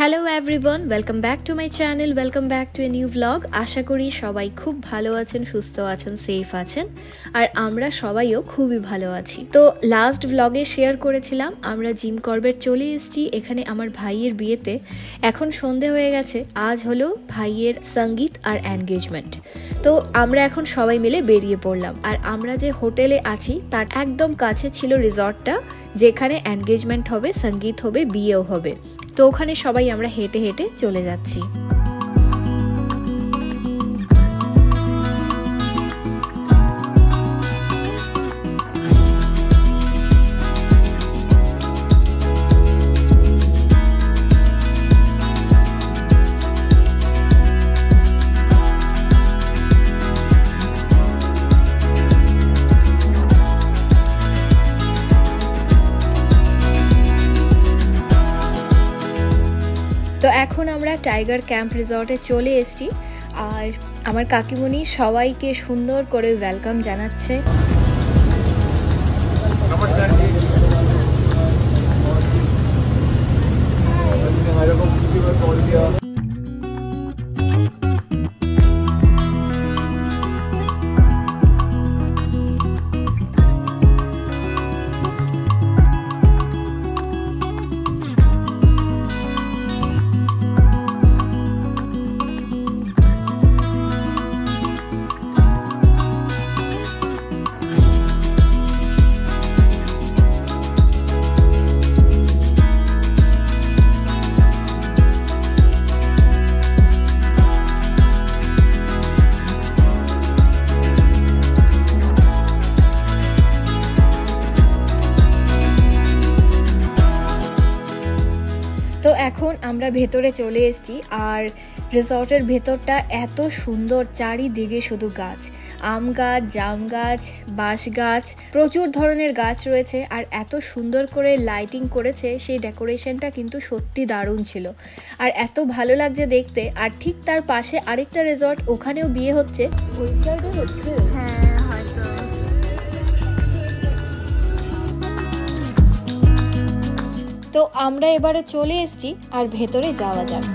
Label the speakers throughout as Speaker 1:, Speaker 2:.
Speaker 1: Hello everyone, welcome back to my channel, welcome back to a new blog. আশা করি সবাই খুব ভালো আছেন, সুস্থ আছেন, সেফ আছেন, আর আমরা সবাইও খুবই ভালো আছি। তো লাস্ট ব্লগে শেয়ার করেছিলাম আমরা জিম করবেট চলে এসেছি এখানে আমার ভাইয়ের বিয়েতে। এখন সন্ধে হয়ে গেছে, আজ হলো ভাইয়ের সঙ্গীত আর এনগেজমেন্ট। তো আমরা এখন সবাই মিলে বেরিয়ে পড়লাম, আর আমরা যে হোটেলে আছি তার একদম কাছে ছিল রিসর্টটা, যেখানে এনগেজমেন্ট হবে, সঙ্গীত হবে, বিয়েও হবে। তো ওখানে সবাই আমরা হেঁটে হেঁটে চলে যাচ্ছি। তো এখন আমরা টাইগার ক্যাম্প রিসর্টে চলে এসেছি, আর আমার কাকিমণি সবাইকে সুন্দর করে ওয়েলকাম জানাচ্ছে। তো এখন আমরা ভেতরে চলে এসেছি, আর রিসর্টের ভেতরটা এত সুন্দর, চারিদিকে শুধু গাছ, আম গাছ, জাম গাছ, বাঁশ গাছ, প্রচুর ধরনের গাছ রয়েছে, আর এত সুন্দর করে লাইটিং করেছে, সেই ডেকোরেশনটা কিন্তু সত্যি দারুণ ছিল, আর এত ভালো লাগছে দেখতে। আর ঠিক তার পাশে আরেকটা রিসর্ট, ওখানেও বিয়ে হচ্ছে। ওই সাইডে হচ্ছে, হ্যাঁ হয়তো। তো আমরা এবারে চলে এসেছি, আর ভেতরে যাওয়া যাক।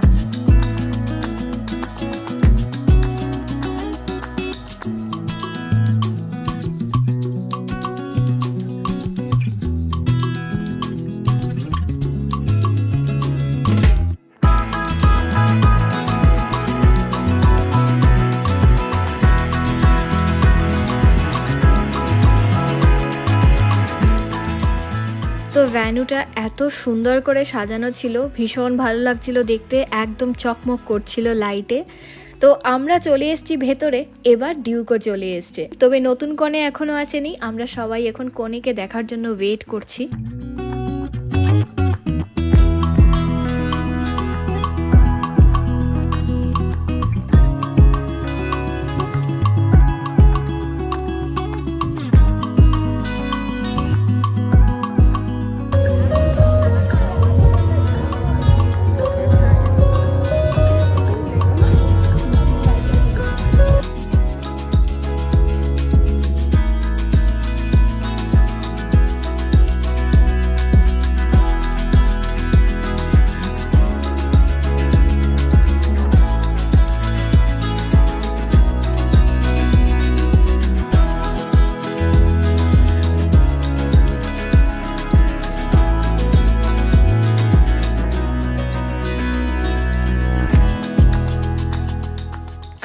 Speaker 1: তো ভ্যানুটা এত সুন্দর করে সাজানো ছিল, ভীষণ ভালো লাগছিল দেখতে, একদম চকমক করছিল লাইটে। তো আমরা চলে এসেছি ভেতরে, এবার ডিউকও চলে এসছে, তবে নতুন কনে এখনো আসেনি। আমরা সবাই এখন কনেকে দেখার জন্য ওয়েট করছি।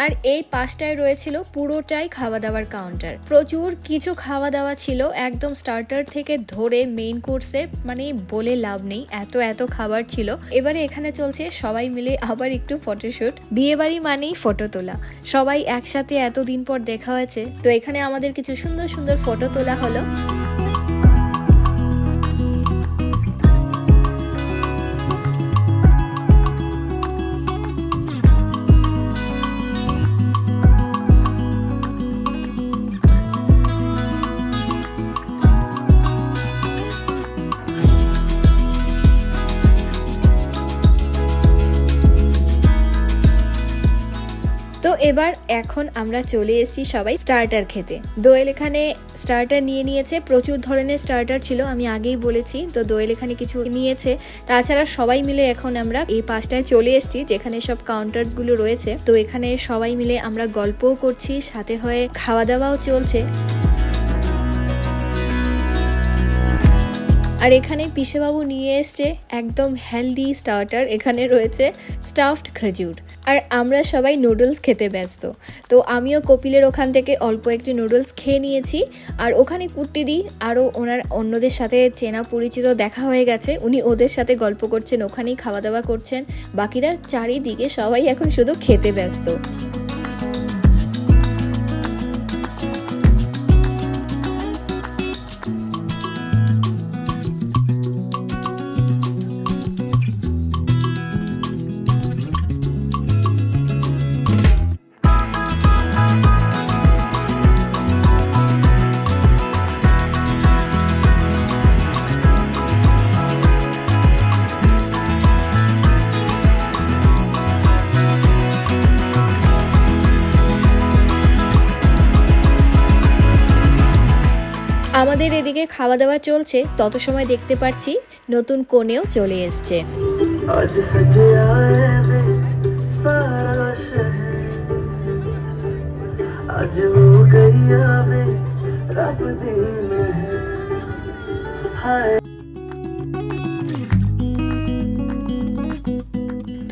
Speaker 1: আর এই পাশটায় রয়েছিল পুরোটাই খাওয়া দাওয়ার কাউন্টার, প্রচুর কিছু খাওয়া দাওয়া ছিল, একদম স্টার্টার থেকে ধরে মেইন কোর্সে, মানে বলে লাভ নেই, এত এত খাবার ছিল। এবারে এখানে চলছে সবাই মিলে আবার একটু ফটোশুট, বিয়ে বাড়ি মানেই ফটো তোলা, সবাই একসাথে এতদিন পর দেখা হয়েছে, তো এখানে আমাদের কিছু সুন্দর সুন্দর ফটো তোলা হলো। তো তো এবার এখন আমরা চলে এসেছি সবাই স্টার্টার খেতে। দোয়েল এখানে স্টার্টার নিয়ে নিয়েছে, প্রচুর ধরনের স্টার্টার ছিল, আমি আগেই বলেছি। তো দোয়েল এখানে কিছু নিয়েছে, তাছাড়া সবাই মিলে এখন আমরা এই পাশটায় চলে এসেছি যেখানে সব কাউন্টার্স গুলো রয়েছে। তো এখানে সবাই মিলে আমরা গল্পও করছি, সাথে হয়ে খাওয়া দাওয়াও চলছে। আর এখানে পিসেবাবু নিয়ে এসছে একদম হেলদি স্টার্টার, এখানে রয়েছে স্টাফড খেজুর। আর আমরা সবাই নুডলস খেতে ব্যস্ত, তো আমিও কপিলের ওখান থেকে অল্প একটু নুডলস খেয়ে নিয়েছি। আর ওখানে কুট্টিদি আরও ওনার অন্যদের সাথে চেনা পরিচিত দেখা হয়ে গেছে, উনি ওদের সাথে গল্প করছেন, ওখানেই খাওয়া দাওয়া করছেন। বাকিরা চারিদিকে সবাই এখন শুধু খেতে ব্যস্ত। আমাদের এদিকে খাওয়া দাওয়া চলছে, তত সময় দেখতে পাচ্ছি নতুন কনেও চলে এসছে।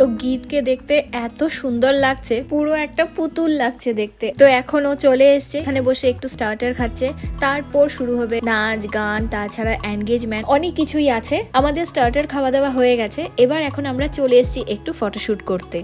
Speaker 1: তো গীতকে দেখতে এত সুন্দর লাগছে, পুরো একটা পুতুল লাগছে দেখতে। তো এখনো চলে এসছে, এখানে বসে একটু স্টার্টার খাচ্ছে, তারপর শুরু হবে নাচ গান, তাছাড়া এনগেজমেন্ট, অনেক কিছুই আছে। আমাদের স্টার্টার খাওয়া দাওয়া হয়ে গেছে, এবার এখন আমরা চলে এসেছি একটু ফটোশুট করতে।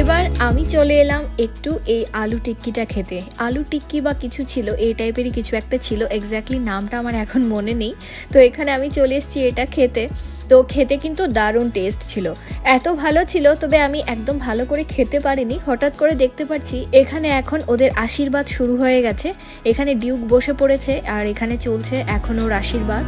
Speaker 1: এবার আমি চলে এলাম একটু এই আলু টিক্কিটা খেতে। আলু টিক্কি বা কিছু ছিল, এই টাইপেরই কিছু একটা ছিল, এক্স্যাক্টলি নামটা আমার এখন মনে নেই। তো এখানে আমি চলে এসেছি এটা খেতে। তো খেতে কিন্তু দারুণ টেস্ট ছিল, এত ভালো ছিল, তবে আমি একদম ভালো করে খেতে পারিনি। হঠাৎ করে দেখতে পাচ্ছি এখানে এখন ওদের আশীর্বাদ শুরু হয়ে গেছে, এখানে ডিউক বসে পড়েছে আর এখানে চলছে এখন ওর আশীর্বাদ।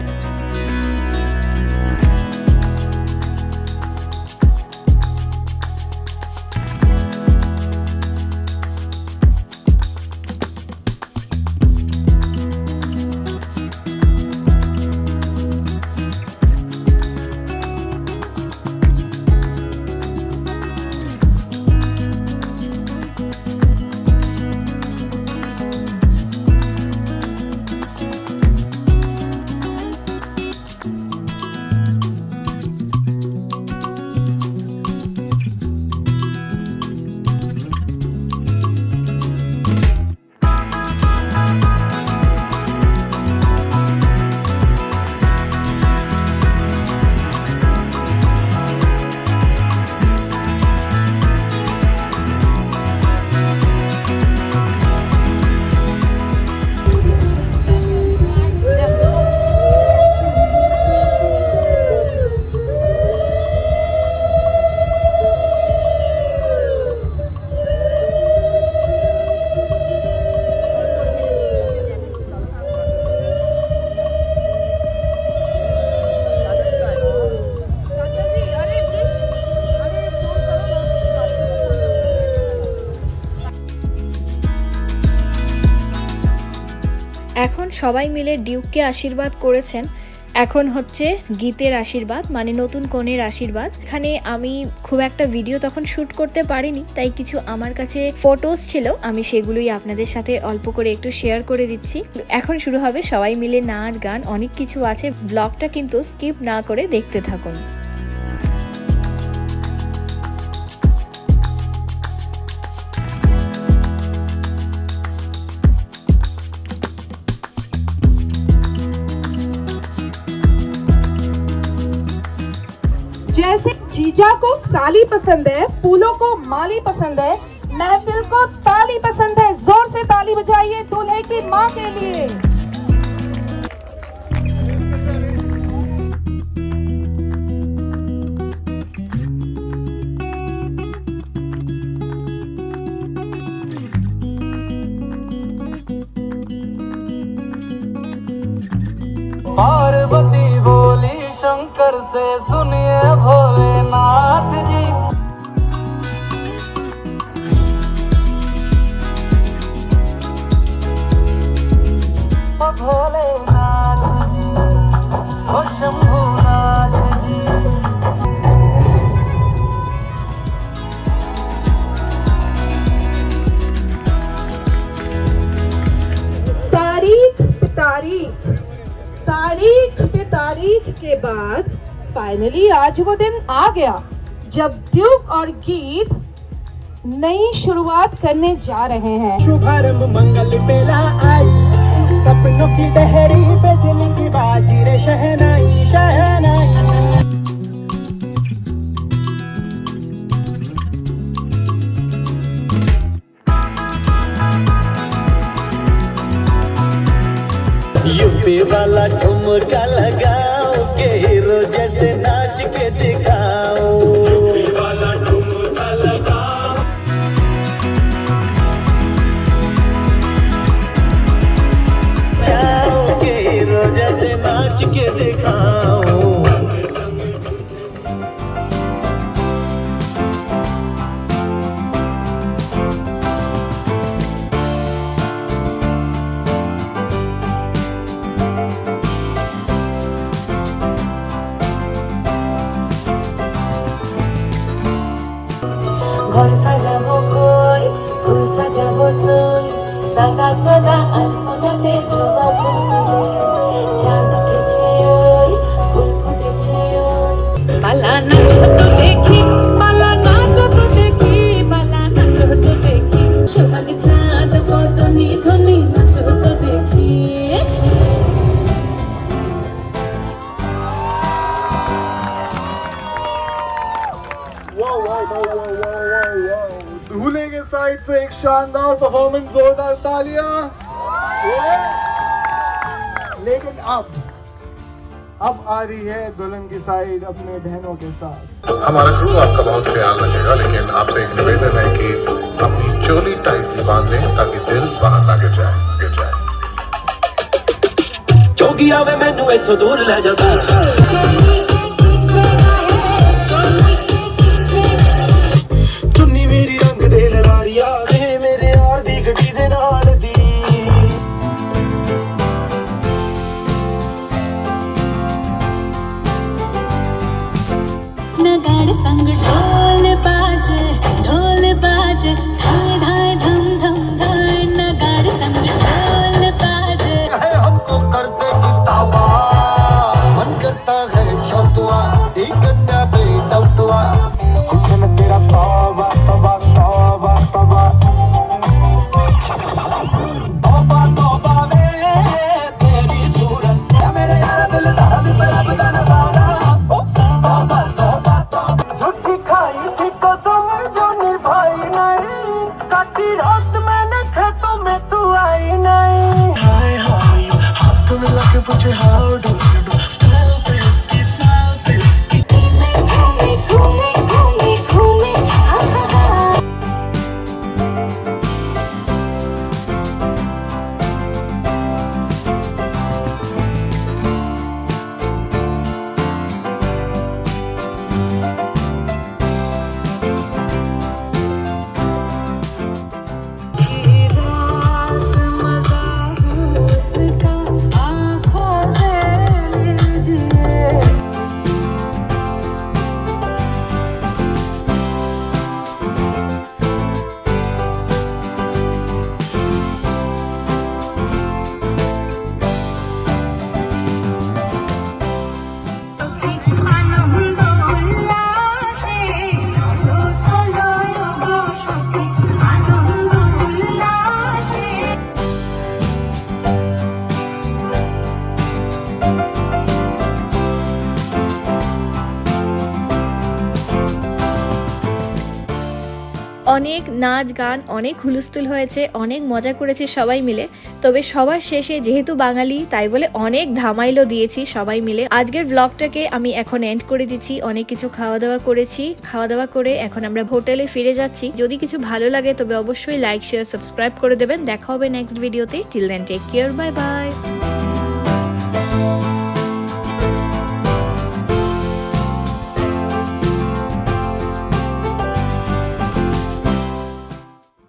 Speaker 1: এখন সবাই মিলে ডিউককে আশীর্বাদ করেছেন, এখন হচ্ছে গীতের আশীর্বাদ, মানে নতুন কনের আশীর্বাদ। এখানে আমি খুব একটা ভিডিও তখন শুট করতে পারিনি, তাই কিছু আমার কাছে ফটোস ছিল, আমি সেগুলোই আপনাদের সাথে অল্প করে একটু শেয়ার করে দিচ্ছি। এখন শুরু হবে সবাই মিলে নাচ গান, অনেক কিছু আছে, ব্লগটা কিন্তু স্কিপ না করে দেখতে থাকুন।
Speaker 2: जैसे जीजा को साली पसंद है, फूलों को माली पसंद है, महफिल को ताली पसंद है। जोर से ताली बजाइए दूल्हे की माँ के लिए।
Speaker 3: पार्वती बोली शंकर से सुनिए भोलेनाथ जी। ओ भोलेनाथ जी, ओ शंभुनाथ जी।
Speaker 2: तारीख पे तारीख के बाद फाइनली आज वो दिन आ गया जब ड्यूक और गीत नई शुरुआत करने जा रहे हैं।
Speaker 4: शुभारंभ मंगल बेला आई, सपनों की डहरी पे दिल की बाजी रे शहनाई शहनाई। यूपी वाला ठुमका लगाओ के हीरो जैसे नाच के दिखाओ। यूपी वाला ठुमका लगाओ, जाओ के हीरो जैसे नाच के दिखाओ।
Speaker 5: घर साजाबो कोई फुल साजाबो सोई, सदा सदा আলপনাতে জবা ফুলে চাঁদ উঠেছে ওই ফুল ফুটেছে ওই। পালা নাচ তো দেখি, পালা নাচ তো দেখি, পালা নাচ তো দেখি, সোহাগ চাঁদ বদনি ধনি নাচ তো দেখি।
Speaker 4: दूल्हे के साइड से एक शानदार परफॉर्मेंस, जोरदार तालियां। लेकिन अब आ रही है दुल्हन की साइड अपने बहनों के साथ।
Speaker 6: हमारा क्रू आपका बहुत ख्याल रखेगा, लेकिन आपसे एक निवेदन है कि अपनी चोली टाइटली बांध लें ताकि दिल बाहर ना गिर जाए।
Speaker 7: जोगी आवे मैनू इथों दूर ले जा। चुन्नी मेरी रंग दे ललारिया दे मेरे यार दी गड्डी दे नाल दी।
Speaker 5: नगाड़ संग ढोल बाजे ढाई ढाई धम धम धाय। नगाड़ संग ढोल बाजे
Speaker 4: हमको कर दे तावा, मन करता है शौतुआ एक गन्ना पे दौतुआ। हुस्न तेरा तौबा तौबा तौबा तौबा तौबा तौबा वे तेरी सूरत मेरे यार दिल दर्द पे लगता नजारा। तौबा तौबा तौबा झूठी खाई थी कसम जो निभाई नहीं, काटी रात मैंने खेतों में तू आई नहीं। हाय हाय हाथ में लगे पूछे how do you do, smile पे उसकी स्माइल पे उसकी।
Speaker 1: অনেক নাচ গান, অনেক হুলস্থুল হয়েছে, অনেক মজা করেছি সবাই মিলে। তবে সবার শেষে যেহেতু বাঙালি তাই বলে অনেক ধামাইলও দিয়েছি সবাই মিলে। আজকের ব্লগটাকে আমি এখন এন্ড করে দিচ্ছি। অনেক কিছু খাওয়া দাওয়া করেছি, খাওয়া দাওয়া করে এখন আমরা হোটেলে ফিরে যাচ্ছি। যদি কিছু ভালো লাগে তবে অবশ্যই লাইক শেয়ার সাবস্ক্রাইব করে দেবেন। দেখা হবে নেক্সট ভিডিওতে। Till then take care, bye by.